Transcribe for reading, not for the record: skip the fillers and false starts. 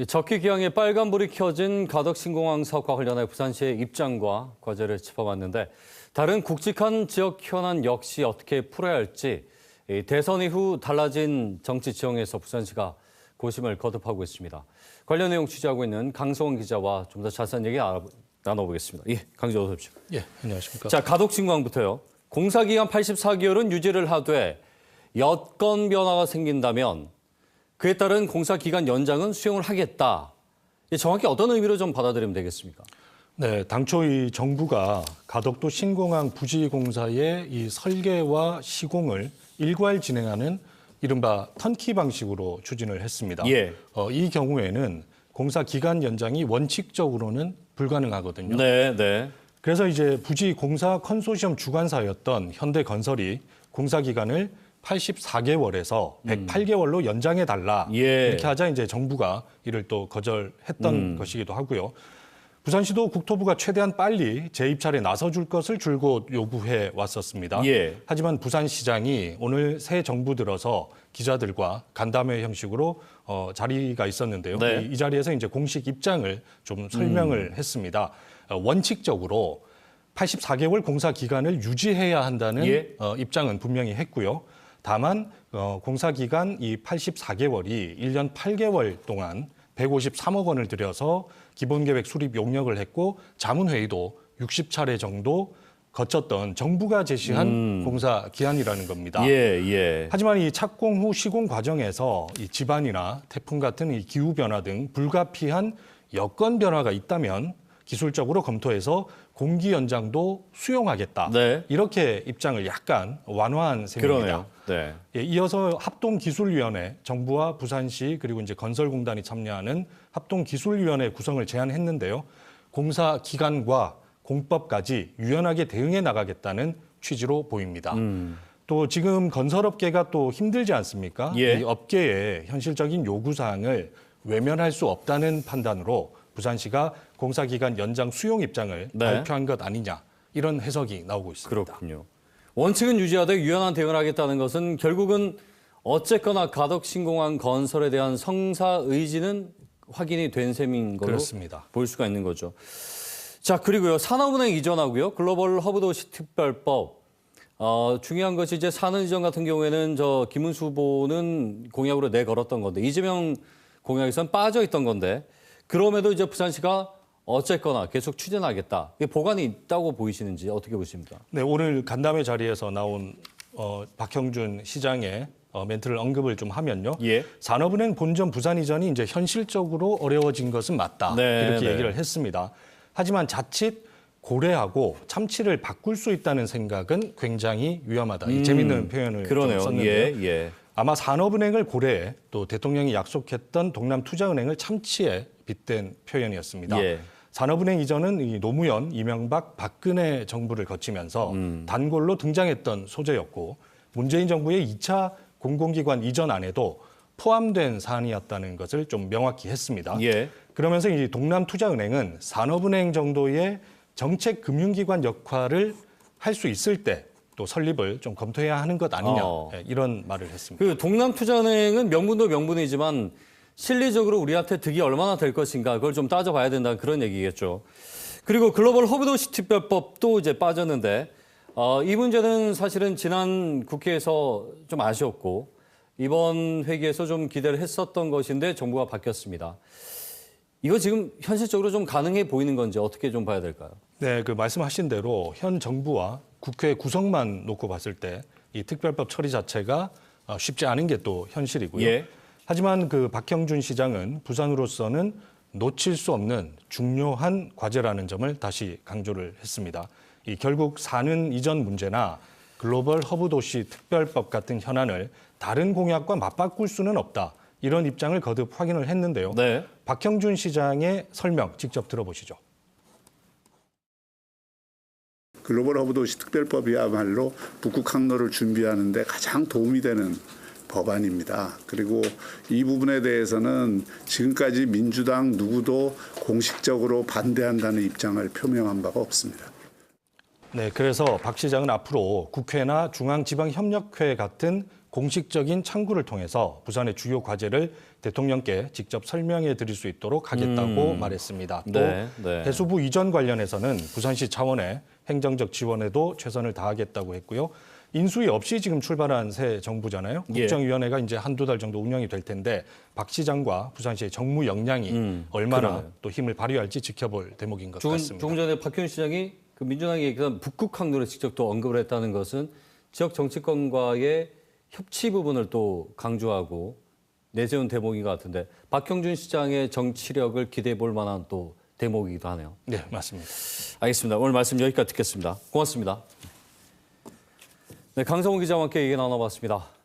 적기 기항에 빨간불이 켜진 가덕신공항 사업과 관련해 부산시의 입장과 과제를 짚어봤는데 다른 굵직한 지역 현안 역시 어떻게 풀어야 할지 대선 이후 달라진 정치 지형에서 부산시가 고심을 거듭하고 있습니다. 관련 내용 취재하고 있는 강성원 기자와 좀 더 자세한 얘기 나눠보겠습니다. 예, 강 기자 어서 오십시오. 예, 안녕하십니까. 자, 가덕신공항부터요. 공사기간 84개월은 유지를 하되 여건 변화가 생긴다면 그에 따른 공사기간 연장은 수용을 하겠다. 정확히 어떤 의미로 좀 받아들이면 되겠습니까? 네, 당초 이 정부가 가덕도 신공항 부지 공사의 이 설계와 시공을 일괄 진행하는 이른바 턴키 방식으로 추진을 했습니다. 예. 이 경우에는 공사 기간 연장이 원칙적으로는 불가능하거든요. 네, 네. 그래서 이제 부지 공사 컨소시엄 주관사였던 현대건설이 공사 기간을 84개월에서 108개월로 연장해 달라. 예. 이렇게 하자 이제 정부가 이를 또 거절했던 것이기도 하고요. 부산시도 국토부가 최대한 빨리 재입찰에 나서줄 것을 줄곧 요구해 왔었습니다. 예. 하지만 부산시장이 오늘 새 정부 들어서 기자들과 간담회 형식으로 자리가 있었는데요. 네. 이 자리에서 이제 공식 입장을 좀 설명을 했습니다. 원칙적으로 84개월 공사 기간을 유지해야 한다는 예. 입장은 분명히 했고요. 다만 공사 기간 이 84개월이 1년 8개월 동안 153억 원을 들여서 기본계획 수립 용역을 했고 자문회의도 60차례 정도 거쳤던 정부가 제시한 공사 기한이라는 겁니다. 예, 예. 하지만 이 착공 후 시공 과정에서 이 지반이나 태풍 같은 이 기후 변화 등 불가피한 여건 변화가 있다면 기술적으로 검토해서 공기 연장도 수용하겠다. 네. 이렇게 입장을 약간 완화한 셈입니다. 그러네요. 네. 예, 이어서 합동기술위원회, 정부와 부산시 그리고 이제 건설공단이 참여하는 합동기술위원회 구성을 제안했는데요. 공사 기간과 공법까지 유연하게 대응해 나가겠다는 취지로 보입니다. 또 지금 건설업계가 또 힘들지 않습니까? 예. 이 업계의 현실적인 요구사항을 외면할 수 없다는 판단으로 부산시가 공사기간 연장 수용 입장을 네. 발표한 것 아니냐 이런 해석이 나오고 있습니다. 그렇군요. 원칙은 유지하되 유연한 대응을 하겠다는 것은 결국은 어쨌거나 가덕신공항 건설에 대한 성사 의지는 확인이 된 셈인 걸로 그렇습니다. 볼 수가 있는 거죠. 자, 그리고요. 산업은행 이전하고요. 글로벌 허브도시 특별법. 중요한 것이 이제 산업 이전 같은 경우에는 김은수 후보는 공약으로 내걸었던 건데 이재명 공약에선 빠져 있던 건데 그럼에도 이제 부산시가 어쨌거나 계속 추진하겠다. 이게 보관이 있다고 보이시는지 어떻게 보십니까? 네, 오늘 간담회 자리에서 나온 박형준 시장의 멘트를 언급을 좀 하면요. 예. 산업은행 본점 부산 이전이 이제 현실적으로 어려워진 것은 맞다. 네, 이렇게 네. 얘기를 했습니다. 하지만 자칫 고래하고 참치를 바꿀 수 있다는 생각은 굉장히 위험하다. 이 재밌는 표현을 그러네요. 좀 썼는데요. 예, 예. 아마 산업은행을 고래에 또 대통령이 약속했던 동남투자은행을 참치에 빗댄 표현이었습니다. 예. 산업은행 이전은 이 노무현, 이명박, 박근혜 정부를 거치면서 단골로 등장했던 소재였고 문재인 정부의 2차 공공기관 이전 안에도 포함된 사안이었다는 것을 좀 명확히 했습니다. 예. 그러면서 이 동남투자은행은 산업은행 정도의 정책금융기관 역할을 할 수 있을 때 또 설립을 좀 검토해야 하는 것 아니냐 이런 말을 했습니다. 그 동남투자은행은 명분도 명분이지만 실리적으로 우리한테 득이 얼마나 될 것인가 그걸 좀 따져봐야 된다는 그런 얘기겠죠. 그리고 글로벌 허브도시 특별법도 이제 빠졌는데 이 문제는 사실은 지난 국회에서 좀 아쉬웠고 이번 회기에서 좀 기대를 했었던 것인데 정부가 바뀌었습니다. 이거 지금 현실적으로 좀 가능해 보이는 건지 어떻게 좀 봐야 될까요? 네, 그 말씀하신 대로 현 정부와 국회 구성만 놓고 봤을 때 이 특별법 처리 자체가 쉽지 않은 게 또 현실이고요. 예. 하지만 그 박형준 시장은 부산으로서는 놓칠 수 없는 중요한 과제라는 점을 다시 강조를 했습니다. 이 결국 사는 이전 문제나 글로벌 허브 도시 특별법 같은 현안을 다른 공약과 맞바꿀 수는 없다. 이런 입장을 거듭 확인을 했는데요. 네. 박형준 시장의 설명 직접 들어보시죠. 글로벌 허브도시 특별법이야말로 북극 항로를 준비하는 데 가장 도움이 되는 법안입니다. 그리고 이 부분에 대해서는 지금까지 민주당 누구도 공식적으로 반대한다는 입장을 표명한 바가 없습니다. 네, 그래서 박 시장은 앞으로 국회나 중앙지방협력회 같은 공식적인 창구를 통해서 부산의 주요 과제를 대통령께 직접 설명해 드릴 수 있도록 하겠다고 말했습니다. 또 네, 네. 해수부 이전 관련해서는 부산시 차원의 행정적 지원에도 최선을 다하겠다고 했고요. 인수위 없이 지금 출발한 새 정부잖아요. 예. 국정위원회가 이제 한두 달 정도 운영이 될 텐데 박 시장과 부산시의 정무 역량이 얼마나 그러네요. 또 힘을 발휘할지 지켜볼 대목인 것 같습니다. 조금 전에 박형준 시장이 그 민주당이 얘기한 북극 항로를 직접 또 언급을 했다는 것은 지역 정치권과의 협치 부분을 또 강조하고 내세운 대목인 것 같은데 박형준 시장의 정치력을 기대해 볼 만한 또 대목이기도 하네요. 네, 맞습니다. 알겠습니다. 오늘 말씀 여기까지 듣겠습니다. 고맙습니다. 네, 강성훈 기자와 함께 얘기 나눠봤습니다.